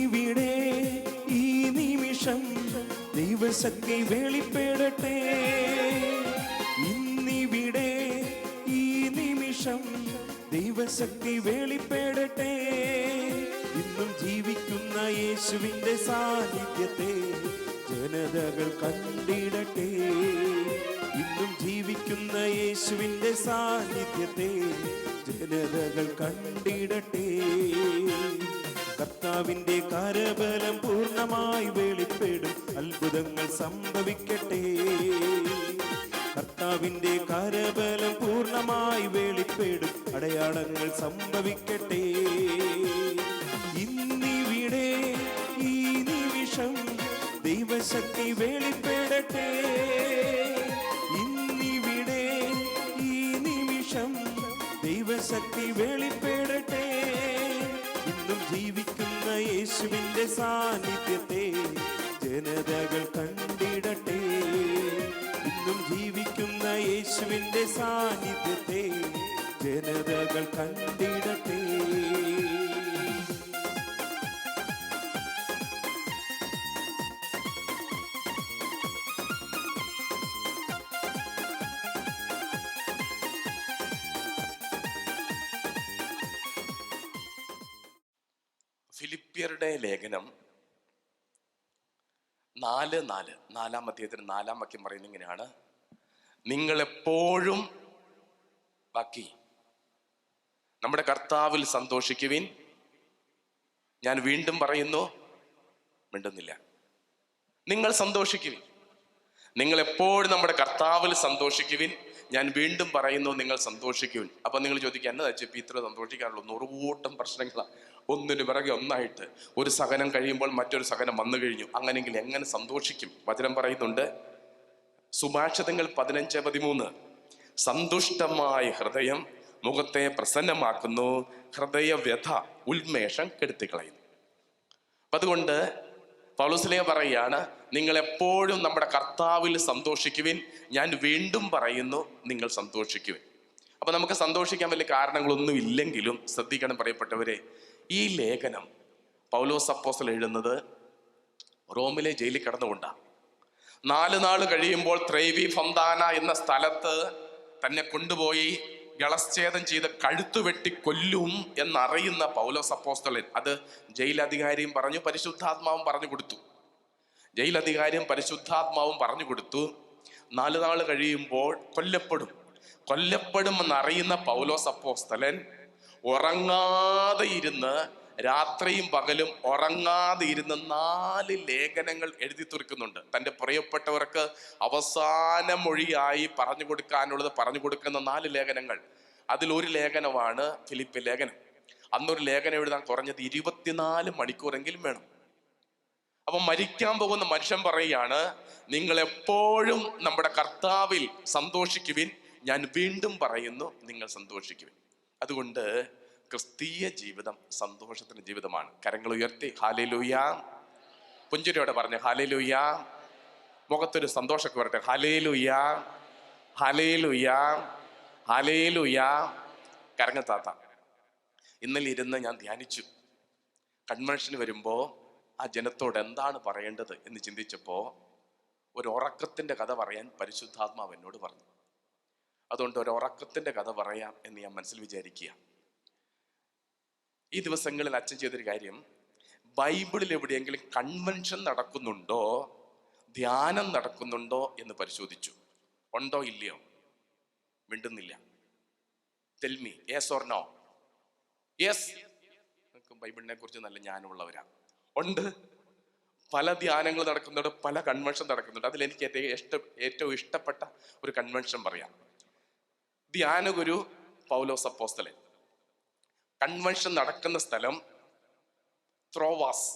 ഇന്നിവിടെ ഈ നിമിഷം ദൈവശക്തി വെളിപ്പെടട്ടെ. ഇന്നിവിടെ ഈ നിമിഷം ദൈവശക്തി വെളിപ്പെടട്ടെ. ഇന്നും ജീവിക്കുന്ന യേശുവിന്റെ സാന്നിധ്യത്തെ ജനതകൾ കണ്ടിടട്ടെ. ഇന്നും ജീവിക്കുന്ന യേശുവിന്റെ സാന്നിധ്യത്തെ ജനതകൾ കണ്ടിടട്ടെ. കർത്താവിന്റെ കരബലം പൂർണ്ണമായി വെളിപ്പെടും, അത്ഭുതങ്ങൾ സംഭവിക്കട്ടെ. കർത്താവിന്റെ കരബലം പൂർണ്ണമായി വെളിപ്പെടും, അടയാളങ്ങൾ സംഭവിക്കട്ടെ. ഇന്നിവിടെ ഈ നിമിഷം ദൈവശക്തി വെളിപ്പെടട്ടെ. ഇന്നിവിടെ ഈ നിമിഷം ദൈവശക്തി വെളിപ്പെടട്ടെ. ഇന്നും ജീവിക്കുന്ന യേശുവിന്റെ സാന്നിധ്യത്തെ ജനതകൾ കണ്ടിടട്ടെ. ഇന്നും ജീവിക്കുന്ന യേശുവിന്റെ സാന്നിധ്യത്തെ ജനതകൾ കണ്ടിടട്ടെ. ഫിലിപ്പിയരുടെ ലേഖനം 4:4 അധ്യായത്തിന് 4 വാക്യം പറയുന്നത് ഇങ്ങനെയാണ്: നിങ്ങളെപ്പോഴും ബാക്കി നമ്മുടെ കർത്താവിൽ സന്തോഷിക്കുവിൻ. ഞാൻ വീണ്ടും പറയുന്നു, മിണ്ടുന്നില്ല. നിങ്ങൾ സന്തോഷിക്കുവിൻ. നിങ്ങളെപ്പോഴും നമ്മുടെ കർത്താവിൽ സന്തോഷിക്കുവിൻ. ഞാൻ വീണ്ടും പറയുന്നു, നിങ്ങൾ സന്തോഷിക്കുവിൻ. അപ്പൊ നിങ്ങൾ ചോദിക്കുക, എന്നതാ ചെപ്പി ഇത്ര സന്തോഷിക്കാറുള്ളൂ? 100 കൂട്ടം പ്രശ്നങ്ങളാണ്, ഒന്നിനു പിറകെ ഒന്നായിട്ട്. ഒരു സഹനം കഴിയുമ്പോൾ മറ്റൊരു സഹനം വന്നു കഴിഞ്ഞു. അങ്ങനെയെങ്കിൽ എങ്ങനെ സന്തോഷിക്കും? വചനം പറയുന്നുണ്ട്, സുഭാഷിതങ്ങൾ 15:13, സന്തുഷ്ടമായ ഹൃദയം മുഖത്തെ പ്രസന്നമാക്കുന്നു, ഹൃദയവ്യഥ ഉന്മേഷം കെടുത്തിക്കളയുന്നു. അതുകൊണ്ട് പൗലോസ്ലീഹ പറയുകയാണ്, നിങ്ങൾ എപ്പോഴും നമ്മുടെ കർത്താവിൽ സന്തോഷിക്കുവിൻ. ഞാൻ വീണ്ടും പറയുന്നു, നിങ്ങൾ സന്തോഷിക്കുവിൻ. അപ്പൊ നമുക്ക് സന്തോഷിക്കാൻ വലിയ കാരണങ്ങളൊന്നും ഇല്ലെങ്കിലും ശ്രദ്ധിക്കണം പ്രിയപ്പെട്ടവരെ, ഈ ലേഖനം പൗലോസ് അപ്പോസ്തലൻ എഴുതുന്നത് റോമിലെ ജയിലിൽ കിടന്നുകൊണ്ടാണ്. 4 നാൾ കഴിയുമ്പോൾ ത്രേവി ഫൊന്താന എന്ന സ്ഥലത്ത് തന്നെ കൊണ്ടുപോയി ഗളശ്ഛേദം ചെയ്ത് കഴുത്തു വെട്ടി കൊല്ലും എന്നറിയുന്ന പൗലോസ് അപ്പോസ്തലൻ അത് ജയിലധികാരിയും പറഞ്ഞു, പരിശുദ്ധാത്മാവും പറഞ്ഞു കൊടുത്തു. ജയിലധികാരിയും പരിശുദ്ധാത്മാവും പറഞ്ഞു കൊടുത്തു. 4 നാൾ കഴിയുമ്പോൾ കൊല്ലപ്പെടുമെന്നറിയുന്ന പൗലോസ് അപ്പോസ്തലൻ ഉറങ്ങാതെ ഇരുന്ന്, രാത്രിയും പകലും ഉറങ്ങാതെ ഇരുന്ന് 4 ലേഖനങ്ങൾ എഴുതി തീർക്കുന്നുണ്ട്. തൻ്റെ പ്രിയപ്പെട്ടവർക്ക് അവസാന മൊഴിയായി പറഞ്ഞു കൊടുക്കാനുള്ളത് പറഞ്ഞു കൊടുക്കുന്ന 4 ലേഖനങ്ങൾ. അതിലൊരു ലേഖനമാണ് ഫിലിപ്പി ലേഖനം. അന്നൊരു ലേഖനം എഴുതാൻ കുറഞ്ഞത് 24 മണിക്കൂറെങ്കിലും വേണം. അപ്പൊ മരിക്കാൻ പോകുന്ന മനുഷ്യൻ പറയുകയാണ്, നിങ്ങൾ എപ്പോഴും നമ്മുടെ കർത്താവിൽ സന്തോഷിക്കുവിൻ. ഞാൻ വീണ്ടും പറയുന്നു, നിങ്ങൾ സന്തോഷിക്കുവിൻ. അതുകൊണ്ട് ക്രിസ്തീയ ജീവിതം സന്തോഷത്തിന്റെ ജീവിതമാണ്. കരങ്ങൾ ഉയർത്തി ഹല്ലേലൂയ, പുഞ്ചിരിയോടെ പറഞ്ഞ് ഹല്ലേലൂയ. മുഖത്തൊരു സന്തോഷമൊക്കെ വരട്ടെ. Hallelujah, hallelujah, hallelujah. കരങ്ങൾ താത്ത. ഇന്നലെ ഇരുന്ന് ഞാൻ ധ്യാനിച്ചു. കൺവെൻഷന് വരുമ്പോ ആ ജനത്തോട് എന്താണ് പറയേണ്ടത് എന്ന് ചിന്തിച്ചപ്പോ ഒരു ഉറക്കത്തിന്റെ കഥ പറയാൻ പരിശുദ്ധാത്മാവ് എന്നോട് പറഞ്ഞു. അതുകൊണ്ട് ഒരു ഉറക്കത്തിന്റെ കഥ പറയാം എന്ന് ഞാൻ മനസ്സിൽ വിചാരിക്കുക. ഈ ദിവസങ്ങളിൽ അച്ഛൻ ചെയ്തൊരു കാര്യം, ബൈബിളിൽ എവിടെയെങ്കിലും കൺവെൻഷൻ നടക്കുന്നുണ്ടോ, ധ്യാനം നടക്കുന്നുണ്ടോ എന്ന് പരിശോധിച്ചു. ഉണ്ടോ ഇല്ലയോ? മിണ്ടുന്നില്ല. Tell me yes or no. Yes. ബൈബിളിനെ കുറിച്ച് നല്ല ജ്ഞാനമുള്ളവരാ. ഉണ്ട്. പല ധ്യാനങ്ങൾ നടക്കുന്നുണ്ട്, പല കൺവെൻഷൻ നടക്കുന്നുണ്ട്. അതിൽ എനിക്ക് ഏറ്റവും ഇഷ്ടപ്പെട്ട ഒരു കൺവെൻഷൻ പറയാം. ധ്യാനഗുരു പൗലോസ് അപ്പോസ്തലൻ. കൺവെൻഷൻ നടക്കുന്ന സ്ഥലം ത്രോവാസ്.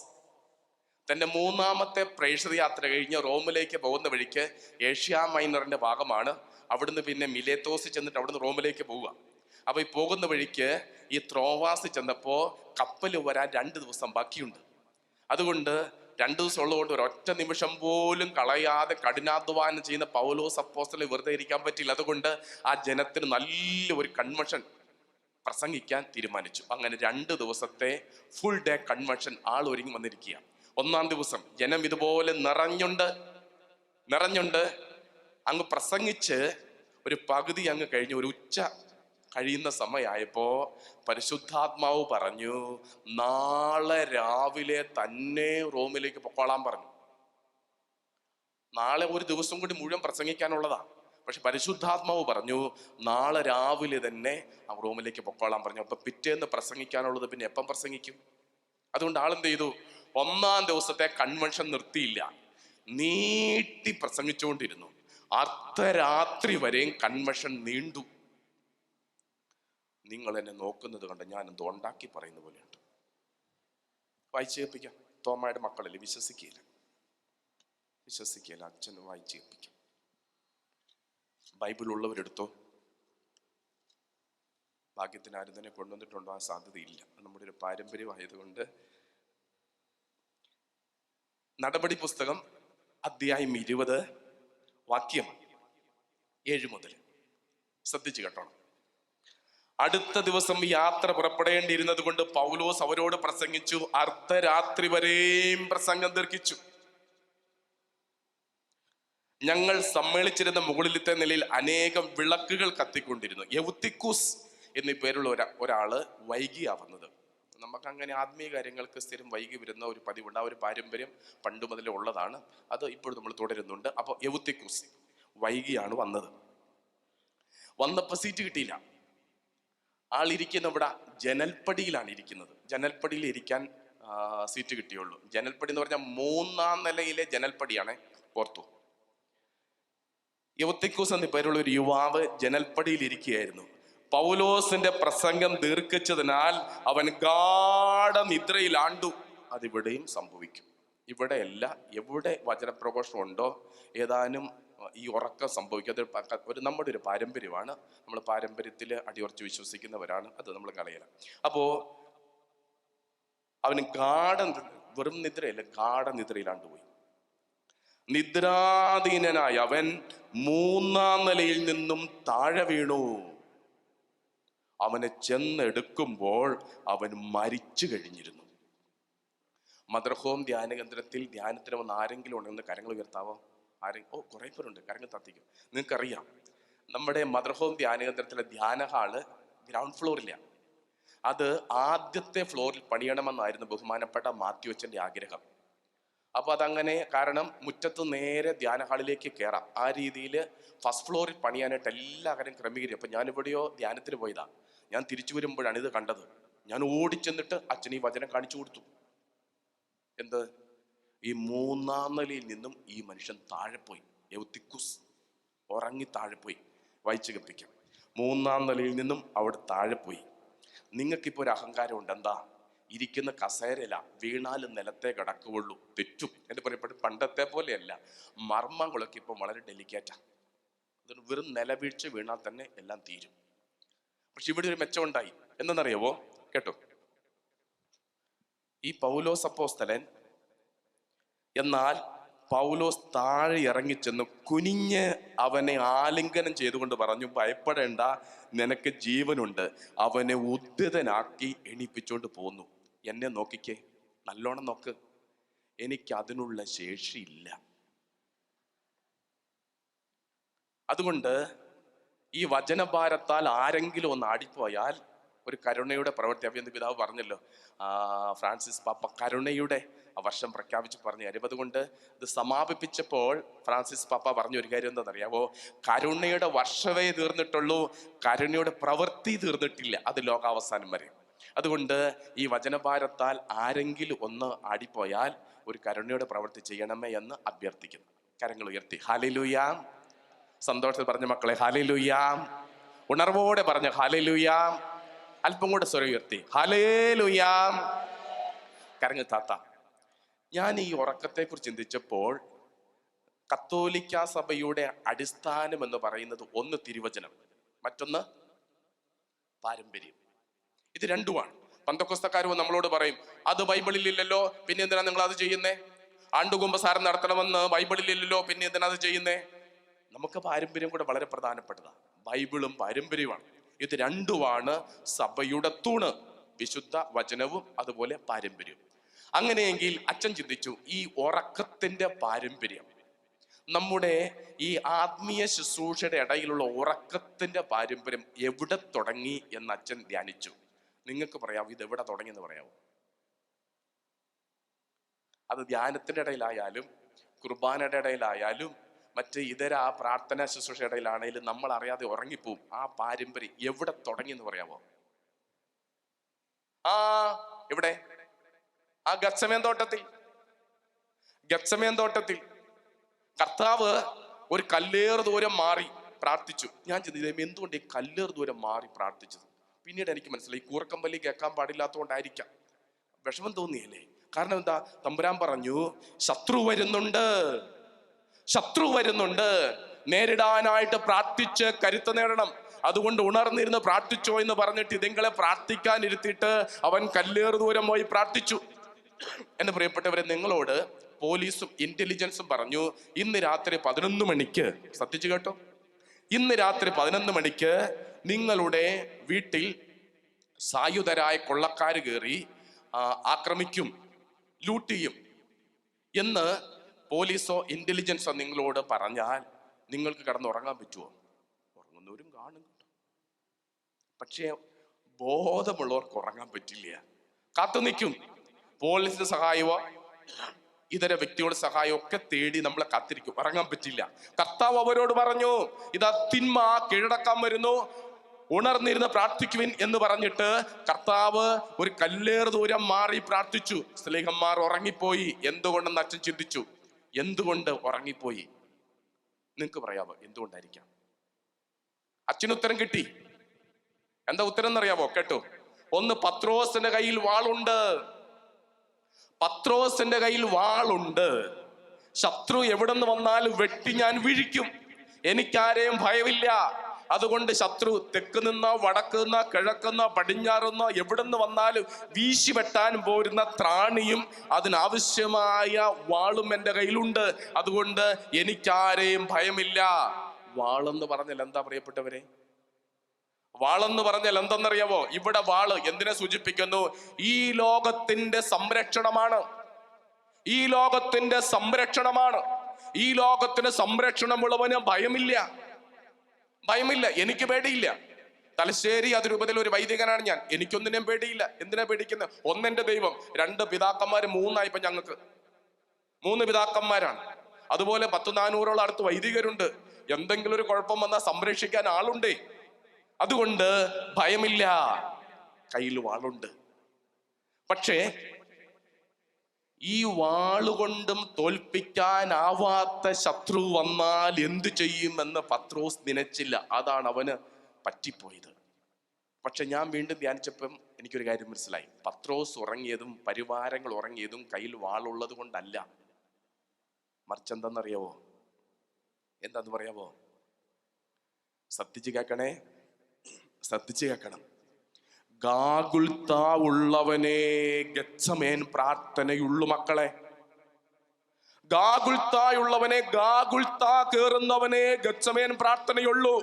തന്റെ 3ാമത്തെ പ്രേക്ഷിത യാത്ര കഴിഞ്ഞ് റോമിലേക്ക് പോകുന്ന വഴിക്ക് ഏഷ്യ മൈനറിന്റെ ഭാഗമാണ്. അവിടുന്ന് പിന്നെ മിലേത്തോസിൽ ചെന്നിട്ട് അവിടുന്ന് റോമിലേക്ക് പോവുക. അപ്പൊ ഈ പോകുന്ന വഴിക്ക് ഈ ത്രോവാസിൽ ചെന്നപ്പോ കപ്പൽ വരാൻ 2 ദിവസം ബാക്കിയുണ്ട്. അതുകൊണ്ട് 2 ദിവസം ഉള്ളതുകൊണ്ട് ഒരൊറ്റ നിമിഷം പോലും കളയാതെ കഠിനാധ്വാനം ചെയ്യുന്ന പൗലോസ് അപ്പോസ്തലൻ വെറുതെ ഇരിക്കാൻ പറ്റില്ല. അതുകൊണ്ട് ആ ജനത്തിന് നല്ല ഒരു കൺവെൻഷൻ പ്രസംഗിക്കാൻ തീരുമാനിച്ചു. അങ്ങനെ 2 ദിവസത്തെ ഫുൾ ഡേ കൺവെൻഷൻ ആൾ ഒരുങ്ങി വന്നിരിക്കുക. 1-ാം ദിവസം ജനം ഇതുപോലെ നിറഞ്ഞുണ്ട് അങ്ങ് പ്രസംഗിച്ച് ഒരു പകുതി അങ്ങ് കഴിഞ്ഞ് ഒരു ഉച്ച കഴിയുന്ന സമയമായപ്പോ പരിശുദ്ധാത്മാവ് പറഞ്ഞു, നാളെ രാവിലെ തന്നെ റോമിലേക്ക് പൊക്കോളാൻ പറഞ്ഞു. നാളെ ഒരു ദിവസം കൂടി മുഴുവൻ പ്രസംഗിക്കാനുള്ളതാ. പക്ഷെ പരിശുദ്ധാത്മാവ് പറഞ്ഞു നാളെ രാവിലെ തന്നെ ആ റൂമിലേക്ക് പൊക്കോളാൻ പറഞ്ഞു. അപ്പൊ പിറ്റേന്ന് പ്രസംഗിക്കാനുള്ളത് പിന്നെ എപ്പം പ്രസംഗിക്കും? അതുകൊണ്ട് ആളെന്ത് ചെയ്തു? 1-ാം ദിവസത്തെ കൺവെൻഷൻ നിർത്തിയില്ല, നീട്ടി പ്രസംഗിച്ചുകൊണ്ടിരുന്നു. അർദ്ധരാത്രി വരെയും കൺവെൻഷൻ നീണ്ടു. നിങ്ങൾ എന്നെ നോക്കുന്നത് കണ്ട് ഞാൻ എന്തോ ഉണ്ടാക്കി പറയുന്ന പോലെയുണ്ട്. വായിച്ചു കേൾപ്പിക്കാം. തോമായുടെ മക്കളല്ലേ, വിശ്വസിക്കില്ല. അച്ഛന് വായിച്ചു കേൾപ്പിക്കാം. ബൈബിൾ ഉള്ളവരെടുത്തോ. ഭാഗ്യത്തിന് ആരും തന്നെ കൊണ്ടുവന്നിട്ടുണ്ടോ? ആ സാധ്യതയില്ല. നമ്മുടെ ഒരു പാരമ്പര്യമായതുകൊണ്ട്. നടപടി പുസ്തകം അധ്യായം 20 വാക്യം 7 മുതൽ ശ്രദ്ധിച്ചു കേട്ടോണം. അടുത്ത ദിവസം യാത്ര പുറപ്പെടേണ്ടിയിരുന്നത് കൊണ്ട് പൗലോസ് അവരോട് പ്രസംഗിച്ചു. അർദ്ധരാത്രി വരെയും പ്രസംഗം ദീർഘിച്ചു. ഞങ്ങൾ സമ്മേളിച്ചിരുന്ന മുകളിലത്തെ നിലയിൽ അനേകം വിളക്കുകൾ കത്തിക്കൊണ്ടിരുന്നു. യൗത്തിക്കൂസ് എന്നീ പേരുള്ള ഒരാള് വൈകിയാ വന്നത്. നമുക്ക് അങ്ങനെ ആത്മീയ കാര്യങ്ങൾക്ക് സ്ഥിരം വൈകി വരുന്ന ഒരു പതിവുണ്ട്. ആ ഒരു പാരമ്പര്യം പണ്ട് മുതലേ ഉള്ളതാണ്. അത് ഇപ്പോഴും നമ്മൾ തുടരുന്നുണ്ട്. അപ്പോൾ യൗത്തിക്കൂസ് വൈകിയാണ് വന്നത്. വന്നപ്പോൾ സീറ്റ് കിട്ടിയില്ല. ആളിരിക്കുന്ന ഇവിടെ ജനൽപ്പടിയിലാണ് ഇരിക്കുന്നത്. ജനൽപ്പടിയിൽ ഇരിക്കാൻ സീറ്റ് കിട്ടിയുള്ളൂ. ജനൽപ്പടി എന്ന് പറഞ്ഞാൽ 3-ാം നിലയിലെ ജനൽപ്പടിയാണ്. ഓർത്തു, യൗത്തിക്കൂസ് എന്ന പേരുള്ള ഒരു യുവാവ് ജനൽപ്പടിയിൽ ഇരിക്കുകയായിരുന്നു. പൗലോസിന്റെ പ്രസംഗം ദീർഘിച്ചതിനാൽ അവൻ ഗാഢനിദ്രയിലാണ്ടു. അതിവിടെയും സംഭവിക്കും. ഇവിടെയല്ല, എവിടെ വചനപ്രഘോഷണം ഉണ്ടോ ഏതാനും ഈ ഉറക്കം സംഭവിക്കും. അത് നമ്മുടെ ഒരു പാരമ്പര്യമാണ്. നമ്മൾ പാരമ്പര്യത്തിൽ അടിയുറച്ച് വിശ്വസിക്കുന്നവരാണ്. അത് നമ്മൾ കളയല. അപ്പോ അവന് വെറും നിദ്രയല്ല, ഗാഢനിദ്രയിലാണ്ടുപോയി. നിദ്രാധീനനായി അവൻ 3-ാം നിലയിൽ നിന്നും താഴെ വീണു. അവനെ ചെന്നെടുക്കുമ്പോൾ അവൻ മരിച്ചു കഴിഞ്ഞിരുന്നു. മദർ ഹോം ധ്യാന കേന്ദ്രത്തിൽ ധ്യാനത്തിന് വന്ന് ആരെങ്കിലും ഉണ്ടെന്ന് കരങ്ങൾ ഉയർത്താവോ? കുറെ പേരുണ്ട്, കരങ്ങൾ തത്തിക്കും. നിങ്ങൾക്കറിയാം, നമ്മുടെ മദർ ഹോം ധ്യാന കേന്ദ്രത്തിലെ ധ്യാന ഹാള് ഗ്രൗണ്ട് ഫ്ലോറില്ല. അത് ആദ്യത്തെ ഫ്ലോറിൽ പണിയണമെന്നായിരുന്നു ബഹുമാനപ്പെട്ട മാത്യു അച്ഛൻ്റെ ആഗ്രഹം. അപ്പൊ അതങ്ങനെ, കാരണം മുറ്റത്ത് നേരെ ധ്യാന ഹാളിലേക്ക് കയറാം. ആ രീതിയിൽ ഫസ്റ്റ് ഫ്ലോറിൽ പണിയാനായിട്ട് എല്ലാവരും ക്രമീകരിക്കും. അപ്പൊ ഞാനിവിടെയോ ധ്യാനത്തിന് പോയതാ. ഞാൻ തിരിച്ചു വരുമ്പോഴാണ് ഇത് കണ്ടത്. ഞാൻ ഓടിച്ചെന്നിട്ട് അച്ഛൻ ഈ വചനം കാണിച്ചു കൊടുത്തു. എന്ത്? ഈ 3-ാം നിലയിൽ നിന്നും ഈ മനുഷ്യൻ താഴെ പോയി. യൗത്തിക്കൂസ് ഉറങ്ങി താഴെ പോയി. വായിച്ചു കേൾപ്പിക്കാം. 3-ാം നിലയിൽ നിന്നും അവിടെ താഴെ പോയി. നിങ്ങൾക്കിപ്പോ ഒരു അഹങ്കാരം ഉണ്ട്. എന്താ? ഇരിക്കുന്ന കസേരയില വീണാലും നിലത്തെ കിടക്കുകയുള്ളൂ, തെറ്റും എന്ന് പറയപ്പെടും. പണ്ടത്തെ പോലെയല്ല, മർമ്മങ്ങളൊക്കെ ഇപ്പം വളരെ ഡെലിക്കേറ്റാ. അതുകൊണ്ട് വെറും നിലവീഴ്ച വീണാൽ തന്നെ എല്ലാം തീരും. പക്ഷെ ഇവിടെ ഒരു മെച്ചം ഉണ്ടായി. എന്തെന്നറിയാവോ? കേട്ടോ, ഈ പൗലോസ് അപ്പോസ്തലൻ, എന്നാൽ പൗലോസ് താഴെ ഇറങ്ങിച്ചെന്ന് കുനിഞ്ഞ് അവനെ ആലിംഗനം ചെയ്തുകൊണ്ട് പറഞ്ഞു, ഭയപ്പെടേണ്ട, നിനക്ക് ജീവനുണ്ട്. അവനെ ഉദ്ധിതനാക്കി എണീപ്പിച്ചോണ്ട് പോന്നു. എന്നെ നോക്കിക്കേ, നല്ലോണം നോക്ക്. എനിക്ക് അതിനുള്ള ശേഷിയില്ല. അതുകൊണ്ട് ഈ വചനഭാരത്താൽ ആരെങ്കിലും ഒന്ന് ആടിപ്പോയാൽ ഒരു കരുണയുടെ പ്രവൃത്തി. അഭിയന്ത പിതാവ് പറഞ്ഞല്ലോ, ഫ്രാൻസിസ് പാപ്പ കരുണയുടെ വർഷം പ്രഖ്യാപിച്ച് പറഞ്ഞു കാര്യം. അതുകൊണ്ട് ഇത് സമാപിപ്പിച്ചപ്പോൾ ഫ്രാൻസിസ് പാപ്പ പറഞ്ഞ ഒരു കാര്യം എന്താണെന്നറിയാവോ? കരുണയുടെ വർഷമേ തീർന്നിട്ടുള്ളൂ, കരുണയുടെ പ്രവൃത്തി തീർന്നിട്ടില്ല. അത് ലോകാവസാനം വരെ. അതുകൊണ്ട് ഈ വചനഭാരത്താൽ ആരെങ്കിലും ഒന്ന് ആടിപ്പോയാൽ ഒരു കരുണയുടെ പ്രവൃത്തി ചെയ്യണമേ എന്ന് അഭ്യർത്ഥിക്കുന്നു. കരങ്ങൾ ഉയർത്തി ഹല്ലേലൂയ. സന്തോഷത്തിൽ പറഞ്ഞ മക്കളെ ഹല്ലേലൂയ. ഉണർവോടെ പറഞ്ഞ ഹല്ലേലൂയ. അല്പം കൂടെ സ്വരം ഉയർത്തി ഹല്ലേലൂയ. കരങ്ങൾ താത്ത. ഞാൻ ഈ ഉറക്കത്തെക്കുറിച്ച് ചിന്തിച്ചപ്പോൾ കത്തോലിക്ക സഭയുടെ അടിസ്ഥാനം എന്ന് പറയുന്നത് ഒന്ന് തിരുവചനം, മറ്റൊന്ന് പാരമ്പര്യം. ഇത് രണ്ടുമാണ്. പന്തക്കോസ്തക്കാർ നമ്മളോട് പറയും, അത് ബൈബിളിൽ ഇല്ലല്ലോ, പിന്നെ എന്തിനാ നിങ്ങൾ അത് ചെയ്യുന്നേ? ആണ്ടുകുമ്പസാരം നടത്തണമെന്ന് ബൈബിളിൽ ഇല്ലല്ലോ, പിന്നെ എന്തിനാ അത് ചെയ്യുന്നേ? നമുക്ക് പാരമ്പര്യം കൂടെ വളരെ പ്രധാനപ്പെട്ടതാണ്. ബൈബിളും പാരമ്പര്യമാണ്. ഇത് രണ്ടുമാണ് സഭയുടെ തൂണ്, വിശുദ്ധ വചനവും അതുപോലെ പാരമ്പര്യവും. അങ്ങനെയെങ്കിൽ അച്ഛൻ ചിന്തിച്ചു, ഈ ഉറക്കത്തിന്റെ പാരമ്പര്യം, നമ്മുടെ ഈ ആത്മീയ ശുശ്രൂഷയുടെ ഇടയിലുള്ള ഉറക്കത്തിന്റെ പാരമ്പര്യം എവിടെ തുടങ്ങി എന്ന് അച്ഛൻ ധ്യാനിച്ചു. നിങ്ങൾക്ക് പറയാമോ ഇത് എവിടെ തുടങ്ങിയെന്ന് പറയാമോ? അത് ധ്യാനത്തിന്റെ ഇടയിലായാലും കുർബാനയുടെ ഇടയിലായാലും മറ്റ് ഇതര പ്രാർത്ഥനാ ശുശ്രൂഷയുടെ ഇടയിലാണെങ്കിലും നമ്മൾ അറിയാതെ ഉറങ്ങിപ്പോവും. ആ പാരമ്പര്യം എവിടെ തുടങ്ങിയെന്ന് പറയാമോ? ഇവിടെ ആ ഗത്സമേൻ തോട്ടത്തിൽ കർത്താവ് ഒരു കല്ലേറ് ദൂരം മാറി പ്രാർത്ഥിച്ചു. ഞാൻ ചിന്തിച്ചു എന്തുകൊണ്ട് ഈ കല്ലേറ് ദൂരം മാറി പ്രാർത്ഥിച്ചത്? പിന്നീട് എനിക്ക് മനസ്സിലായി, കൂറക്കമ്പലി കേൾക്കാൻ പാടില്ലാത്തതുകൊണ്ടായിരിക്കാം. വിഷമം തോന്നിയല്ലേ? കാരണം എന്താ? തമ്പുരാൻ പറഞ്ഞു, ശത്രു വരുന്നുണ്ട്, നേരിടാനായിട്ട് പ്രാർത്ഥിച്ച് കരുത്ത് നേടണം. അതുകൊണ്ട് ഉണർന്നിരുന്ന് പ്രാർത്ഥിച്ചോ എന്ന് പറഞ്ഞിട്ട് ഇതുങ്ങളെ പ്രാർത്ഥിക്കാൻ ഇരുത്തിയിട്ട് അവൻ കല്ലേറ് ദൂരം പോയി പ്രാർത്ഥിച്ചു. എന്ന് പ്രിയപ്പെട്ടവരെ, നിങ്ങളോട് പോലീസും ഇന്റലിജൻസും പറഞ്ഞു, ഇന്ന് രാത്രി 11 മണിക്ക്, ശ്രദ്ധിച്ചു കേട്ടോ, ഇന്ന് രാത്രി 11 മണിക്ക് നിങ്ങളുടെ വീട്ടിൽ സായുധരായ കൊള്ളക്കാര് കയറി ആക്രമിക്കും, ലൂട്ട് ചെയ്യും എന്ന് പോലീസോ ഇന്റലിജൻസോ നിങ്ങളോട് പറഞ്ഞാൽ നിങ്ങൾക്ക് കിടന്നുറങ്ങാൻ പറ്റുമോ? ഉറങ്ങുന്നവരും കാണും. പക്ഷേ ബോധമുള്ളവർക്ക് ഉറങ്ങാൻ പറ്റില്ല, കാത്തു നിൽക്കും. പോലീസിന്റെ സഹായമോ ഇതര വ്യക്തിയുടെ സഹായം ഒക്കെ തേടി നമ്മളെ കാത്തിരിക്കും, ഇറങ്ങാൻ പറ്റില്ല. കർത്താവ് അവരോട് പറഞ്ഞു, ഇതാ തിന്മ കീഴടക്കാൻ വരുന്നു, ഉണർന്നിരുന്ന് പ്രാർത്ഥിക്കുവിൻ എന്ന് പറഞ്ഞിട്ട് കർത്താവ് ഒരു കല്ലേറ് ദൂരം മാറി പ്രാർത്ഥിച്ചു. സ്ലീഹന്മാർ ഉറങ്ങിപ്പോയി. എന്തുകൊണ്ടെന്ന് അച്ഛൻ ചിന്തിച്ചു. എന്തുകൊണ്ട് ഉറങ്ങിപ്പോയി? നിങ്ങൾക്ക് പറയാമോ എന്തുകൊണ്ടായിരിക്കാം? അച്ഛനുത്തരം കിട്ടി. എന്താ ഉത്തരം എന്നറിയാമോ? കേട്ടോ, ഒന്ന്, പത്രോസിന്റെ കയ്യിൽ വാളുണ്ട്. ശത്രു എവിടെ നിന്ന് വന്നാലും വെട്ടി ഞാൻ വീഴിക്കും, എനിക്കാരെയും ഭയമില്ല. അതുകൊണ്ട് ശത്രു തെക്ക് നിന്നോ വടക്ക് നിന്നോ കിഴക്ക് നിന്നോ പടിഞ്ഞാറ് നിന്നോ എവിടെ നിന്ന് വന്നാലും വീശി വെട്ടാൻ പോരുന്ന ത്രാണിയും അതിനാവശ്യമായ വാളും എൻ്റെ കയ്യിലുണ്ട്. അതുകൊണ്ട് എനിക്കാരെയും ഭയമില്ല. വാളെന്ന് പറഞ്ഞാൽ എന്താ പ്രിയപ്പെട്ടവരെ? വാളെന്ന് പറഞ്ഞാൽ എന്തെന്നറിയാവോ? ഇവിടെ വാള് എന്തിനെ സൂചിപ്പിക്കുന്നു? ഈ ലോകത്തിന്റെ സംരക്ഷണമാണ്. ഈ ലോകത്തിന്റെ സംരക്ഷണമുള്ളവന് ഭയമില്ല. എനിക്ക് പേടിയില്ല. തലശ്ശേരി അതിരൂപതയിൽ ഒരു വൈദികനാണ് ഞാൻ. എനിക്കൊന്നിനും പേടിയില്ല. എന്തിനാ പേടിക്കുന്നത്? ഒന്നെന്റെ ദൈവം, 2 പിതാക്കന്മാര്, 3 ഇപ്പൊ ഞങ്ങൾക്ക് 3 പിതാക്കന്മാരാണ്. അതുപോലെ 100-400 അടുത്ത് വൈദികരുണ്ട്. എന്തെങ്കിലും ഒരു കുഴപ്പം വന്നാൽ സംരക്ഷിക്കാൻ ആളുണ്ടേ. അതുകൊണ്ട് ഭയമില്ല, കയ്യിൽ വാളുണ്ട്. പക്ഷേ ഈ വാളുകൊണ്ടും തോൽപ്പിക്കാനാവാത്ത ശത്രു വന്നാൽ എന്തു ചെയ്യുമെന്ന് പത്രോസ് നനച്ചില്ല. അതാണ് അവന് പറ്റിപ്പോയത്. പക്ഷെ ഞാൻ വീണ്ടും ധ്യാനിച്ചപ്പം എനിക്കൊരു കാര്യം മനസ്സിലായി. പത്രോസ് ഉറങ്ങിയതും പരിവാരങ്ങൾ ഉറങ്ങിയതും കയ്യിൽ വാളുള്ളത് കൊണ്ടല്ല. മറിച്ച് എന്താണെന്നറിയാവോ? എന്താന്ന് പറയാവോ? ശ്രദ്ധിച്ചു കേൾക്കണം. ഗാഗുൽത്താ ഉള്ളവനെ ഗത്സമേൻ പ്രാർത്ഥനയുള്ളു മക്കളെ. ഗാഗുൽത്തായുള്ളവനെ, ഗാഗുൽത്താ കേറുന്നവനെ ഗത്സമേൻ പ്രാർത്ഥനയുള്ളൂ.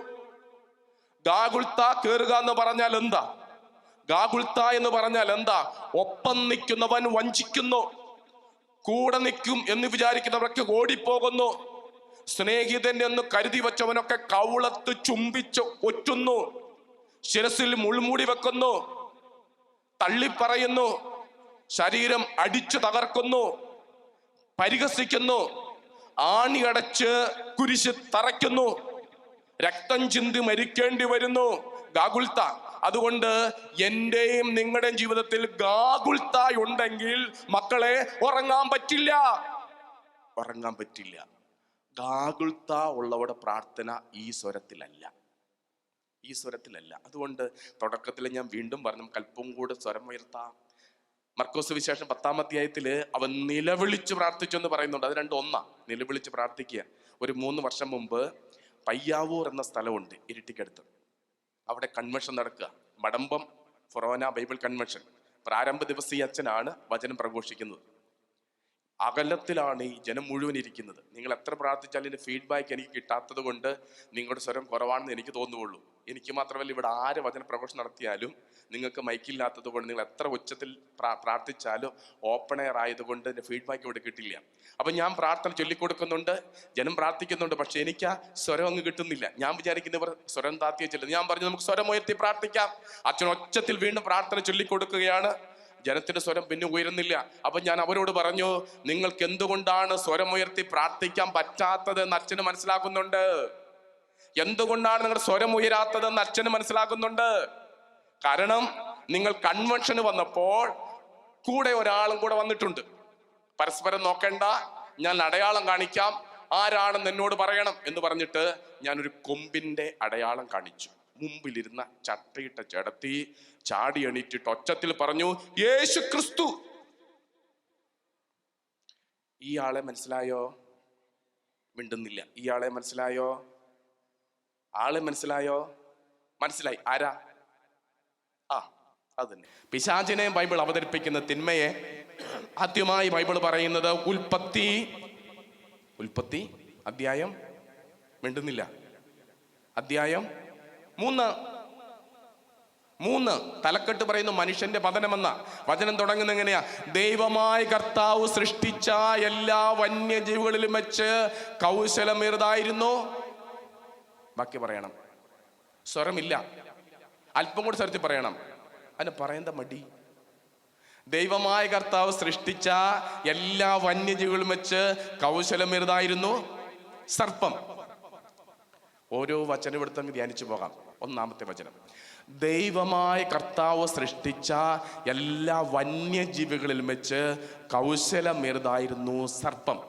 ഗാഗുൽത്താ കേറുക എന്ന് പറഞ്ഞാൽ എന്താ? ഗാഗുൽത്താ എന്ന് പറഞ്ഞാൽ എന്താ? ഒപ്പം നിൽക്കുന്നവൻ വഞ്ചിക്കുന്നു, കൂടെ നിൽക്കും എന്ന് വിചാരിക്കുന്നവരൊക്കെ ഓടിപ്പോകുന്നു, സ്നേഹിതൻ എന്ന് കരുതി വച്ചവനൊക്കെ കൗളത്ത് ചുംബിച്ച് ഒറ്റുന്നു, ശിരസിൽ മുൾമുടി വെക്കുന്നു, തള്ളിപ്പറയുന്നു, ശരീരം അടിച്ചു തകർക്കുന്നു, പരിഹസിക്കുന്നു, ആണിയടച്ച് കുരിശ് തറയ്ക്കുന്നു, രക്തം ചിന്തി മരിക്കേണ്ടി വരുന്നു. ഗാഗുൽത്ത. അതുകൊണ്ട് എന്റെയും നിങ്ങളുടെയും ജീവിതത്തിൽ ഗാഗുൽത്ത ഉണ്ടെങ്കിൽ മക്കളെ ഉറങ്ങാൻ പറ്റില്ല. ഗാഗുൽത്ത ഉള്ളവരുടെ പ്രാർത്ഥന ഈ സ്വരത്തിലല്ല. അതുകൊണ്ട് തുടക്കത്തിൽ ഞാൻ വീണ്ടും പറഞ്ഞു, കൽപ്പും കൂടെ സ്വരം ഉയർത്താം. മർക്കോസ് വിശേഷം 10-ാം അധ്യായത്തില് അവൻ നിലവിളിച്ച് പ്രാർത്ഥിച്ചു എന്ന് പറയുന്നുണ്ട്. അത് രണ്ടും ഒന്നാ. നിലവിളിച്ച് പ്രാർത്ഥിക്കുക. ഒരു 3 വർഷം മുമ്പ് പയ്യാവൂർ എന്ന സ്ഥലമുണ്ട് ഇരിട്ടിക്കടുത്ത്. അവിടെ കൺവെൻഷൻ നടക്കുക, മടമ്പം ഫൊറോന ബൈബിൾ കൺവെൻഷൻ. പ്രാരംഭ ദിവസം ഈ അച്ഛനാണ് വചനം പ്രഘോഷിക്കുന്നത്. അകലത്തിലാണ് ഈ ജനം മുഴുവൻ ഇരിക്കുന്നത്. നിങ്ങൾ എത്ര പ്രാർത്ഥിച്ചാലും ഇതിന്റെ ഫീഡ്ബാക്ക് എനിക്ക് കിട്ടാത്തത് കൊണ്ട് നിങ്ങളുടെ സ്വരം കുറവാണെന്ന് എനിക്ക് തോന്നുകയുള്ളൂ. എനിക്ക് മാത്രമല്ല, ഇവിടെ ആര് വചന പ്രഘോഷണം നടത്തിയാലും നിങ്ങൾക്ക് മൈക്കില്ലാത്തത് കൊണ്ട് നിങ്ങൾ എത്ര ഉച്ചത്തിൽ പ്രാർത്ഥിച്ചാലും ഓപ്പൺ എയർ ആയതുകൊണ്ട് എൻ്റെ ഫീഡ്ബാക്ക് ഇവിടെ കിട്ടില്ല. അപ്പം ഞാൻ പ്രാർത്ഥന ചൊല്ലിക്കൊടുക്കുന്നുണ്ട്, ജനം പ്രാർത്ഥിക്കുന്നുണ്ട്, പക്ഷെ എനിക്ക് ആ സ്വരം അങ്ങ് കിട്ടുന്നില്ല. ഞാൻ വിചാരിക്കുന്നവർ സ്വരം താത്തിയെ ചെല്ലുന്നു. ഞാൻ പറഞ്ഞു നമുക്ക് സ്വരം ഉയർത്തി പ്രാർത്ഥിക്കാം. അച്ഛൻ ഒച്ചത്തിൽ വീണ്ടും പ്രാർത്ഥന ചൊല്ലിക്കൊടുക്കുകയാണ്. ജനത്തിന്റെ സ്വരം പിന്നെ ഉയരുന്നില്ല. അപ്പൊ ഞാൻ അവരോട് പറഞ്ഞു, നിങ്ങൾക്ക് എന്തുകൊണ്ടാണ് സ്വരമുയർത്തി പ്രാർത്ഥിക്കാൻ പറ്റാത്തതെന്ന് അച്ഛന് മനസ്സിലാക്കുന്നുണ്ട്. എന്തുകൊണ്ടാണ് നിങ്ങളുടെ സ്വരം ഉയരാത്തതെന്ന് അച്ഛന് മനസ്സിലാക്കുന്നുണ്ട്. കാരണം നിങ്ങൾ കൺവെൻഷന് വന്നപ്പോൾ കൂടെ ഒരാളും കൂടെ വന്നിട്ടുണ്ട്. പരസ്പരം നോക്കേണ്ട, ഞാൻ അടയാളം കാണിക്കാം, ആരാണെന്ന് എന്നോട് പറയണം എന്ന് പറഞ്ഞിട്ട് ഞാനൊരു കൊമ്പിന്റെ അടയാളം കാണിച്ചു. മുമ്പിലിരുന്ന ചട്ടയിട്ട ചേടത്തി ചാടി എണീറ്റിട്ട് ഒച്ചത്തിൽ പറഞ്ഞു, യേശു ക്രിസ്തു. ഇയാളെ മനസ്സിലായോ? മിണ്ടുന്നില്ല. ഇയാളെ മനസ്സിലായോ? ആളെ മനസ്സിലായോ? മനസ്സിലായി. ആരാ? അതന്നെ. പിശാചിനെ ബൈബിൾ അവതരിപ്പിക്കുന്ന തിന്മയെ ആദ്യമായി ബൈബിൾ പറയുന്നത് ഉൽപ്പത്തി അധ്യായം, മിണ്ടുന്നില്ല, അധ്യായം 3 തലക്കെട്ട് പറയുന്നു മനുഷ്യന്റെ പതനമെന്ന. വചനം തുടങ്ങുന്നത് എങ്ങനെയാ? ദൈവമായ കർത്താവ് സൃഷ്ടിച്ച എല്ലാ വന്യജീവികളിലും വെച്ച് കൗശലമേറിയതായിരുന്നു. ബാക്കി പറയണം, സ്വരമില്ല, അല്പം കൂടി സ്വരത്തിൽ പറയണം. അതിന് പറയുന്ന മടി. ദൈവമായ കർത്താവ് സൃഷ്ടിച്ച എല്ലാ വന്യജീവികളും വെച്ച് കൗശലമേറിയതായിരുന്നു സർപ്പം. ഓരോ വചനം ഇവിടുത്തെ ധ്യാനിച്ചു പോകാം. ഒന്നാമത്തെ വചനം, ദൈവമായ കർത്താവ് സൃഷ്ടിച്ച എല്ലാ വന്യജീവികളിലും വെച്ച് കൗശലമേറിയതായിരുന്നു സർപ്പം.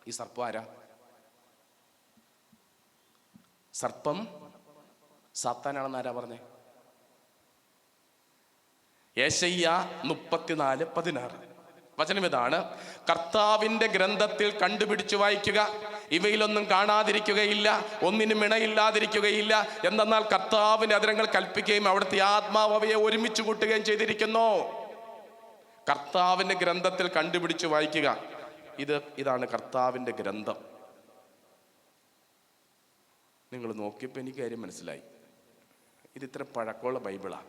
ഈ സർപ്പം ആരാ? സർപ്പം സാത്താനാണെന്ന് ആരാ പറഞ്ഞേ? യെശയ്യാ 34:16 വചനം ഇതാണ്, കർത്താവിന്റെ ഗ്രന്ഥത്തിൽ കണ്ടുപിടിച്ചു വായിക്കുക, ഇവയിലൊന്നും കാണാതിരിക്കുകയില്ല, ഒന്നിനും ഇണയില്ലാതിരിക്കുകയില്ല. എന്തെന്നാൽ കർത്താവിന്റെ അധരങ്ങൾ കൽപ്പിക്കുകയും അവിടുത്തെ ആത്മാവ് അവയെ ഒരുമിച്ച് കൂട്ടുകയും ചെയ്തിരിക്കുന്നു. കർത്താവിന്റെ ഗ്രന്ഥത്തിൽ കണ്ടുപിടിച്ചു വായിക്കുക. ഇതാണ് കർത്താവിന്റെ ഗ്രന്ഥം. നിങ്ങൾ നോക്കിയപ്പോൾ എനിക്ക് കാര്യം മനസ്സിലായി. ഇത് ഇത്ര പഴക്കമുള്ള ബൈബിളാണ്.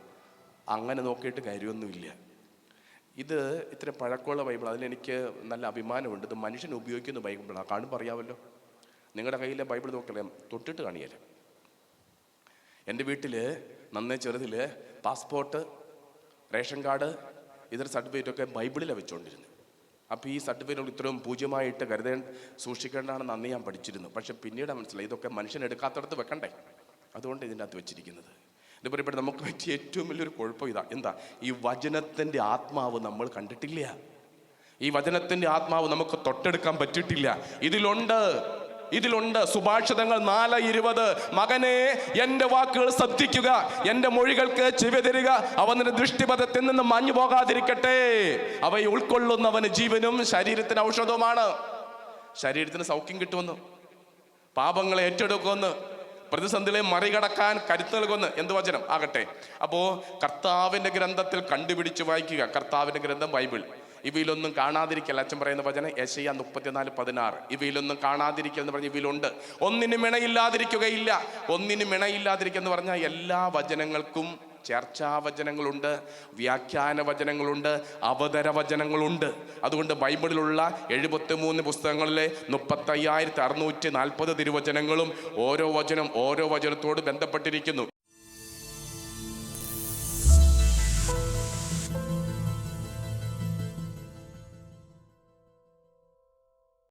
അങ്ങനെ നോക്കിയിട്ട് കാര്യമൊന്നുമില്ല. ഇത് ഇത്ര പഴക്കമുള്ള ബൈബിൾ. അതിലെനിക്ക് നല്ല അഭിമാനമുണ്ട്. ഇത് മനുഷ്യൻ ഉപയോഗിക്കുന്ന ബൈബിളാണ്. കാണുമ്പോൾ അറിയാമല്ലോ. നിങ്ങളുടെ കയ്യിലെ ബൈബിൾ നോക്കിയാൽ തൊട്ടിട്ട് കാണിയല്ലേ. എൻ്റെ വീട്ടിൽ നന്നേ ചെറുതിൽ പാസ്പോർട്ട്, റേഷൻ കാർഡ്, ഇതര സർട്ടിഫിക്കറ്റൊക്കെ ബൈബിളിലാണ് വെച്ചുകൊണ്ടിരുന്നത്. അപ്പോൾ ഈ സർട്ടിഫിക്കറ്റുകൾ ഇത്രയും പൂജ്യമായിട്ട് സൂക്ഷിക്കേണ്ടതാണെന്ന് അന്ന് ഞാൻ പഠിച്ചിരുന്നു. പക്ഷെ പിന്നീട് മനസ്സിലായി ഇതൊക്കെ മനുഷ്യൻ എടുക്കാത്തടത്ത് വെക്കണ്ടേ, അതുകൊണ്ട് ഇതിൻ്റെ അകത്ത് വെച്ചിരിക്കുന്നത്. ഇത് പറയപ്പെട്ട നമുക്ക് പറ്റിയ ഏറ്റവും വലിയൊരു കുഴപ്പം എന്താ? ഈ വചനത്തിൻ്റെ ആത്മാവ് നമ്മൾ കണ്ടിട്ടില്ല. ഈ വചനത്തിൻ്റെ ആത്മാവ് നമുക്ക് തൊട്ടെടുക്കാൻ പറ്റിയിട്ടില്ല. ഇതിലുണ്ട് സുഭാഷിതങ്ങൾ 4:20, മകനെ എൻ്റെ വാക്കുകൾ ശ്രദ്ധിക്കുക, എൻ്റെ മൊഴികൾക്ക് ചെവി തരിക, അവന്റെ ദൃഷ്ടിപഥത്തിൽ നിന്ന് മാഞ്ഞു പോകാതിരിക്കട്ടെ. അവയെ ഉൾക്കൊള്ളുന്നവന് ജീവനും ശരീരത്തിന് ഔഷധവുമാണ്. ശരീരത്തിന് സൗഖ്യം കിട്ടുമെന്ന്, പാപങ്ങളെ ഏറ്റെടുക്കുമെന്ന്, പ്രതിസന്ധികളെ മറികടക്കാൻ കരുത്ത് നൽകുമെന്ന്. എന്ത് വചനം ആകട്ടെ. അപ്പോ കർത്താവിന്റെ ഗ്രന്ഥത്തിൽ കണ്ടുപിടിച്ച് വായിക്കുക. കർത്താവിന്റെ ഗ്രന്ഥം ബൈബിൾ. ഇവയിലൊന്നും കാണാതിരിക്കൽ, അച്ഛൻ പറയുന്ന വചനം യെശയ്യാ 34:16. ഇവയിലൊന്നും കാണാതിരിക്കൽ എന്ന് പറഞ്ഞാൽ ഇവയിലുണ്ട്. ഒന്നിനും ഇണയില്ലാതിരിക്കുകയില്ല. ഒന്നിനും ഇണയില്ലാതിരിക്കുക എന്ന് പറഞ്ഞാൽ എല്ലാ വചനങ്ങൾക്കും ചർച്ചാവചനങ്ങളുണ്ട്, വ്യാഖ്യാന വചനങ്ങളുണ്ട്, അവതര വചനങ്ങളുണ്ട്. അതുകൊണ്ട് ബൈബിളിലുള്ള 73 പുസ്തകങ്ങളിലെ 35,640 തിരുവചനങ്ങളും ഓരോ വചനത്തോട് ബന്ധപ്പെട്ടിരിക്കുന്നു.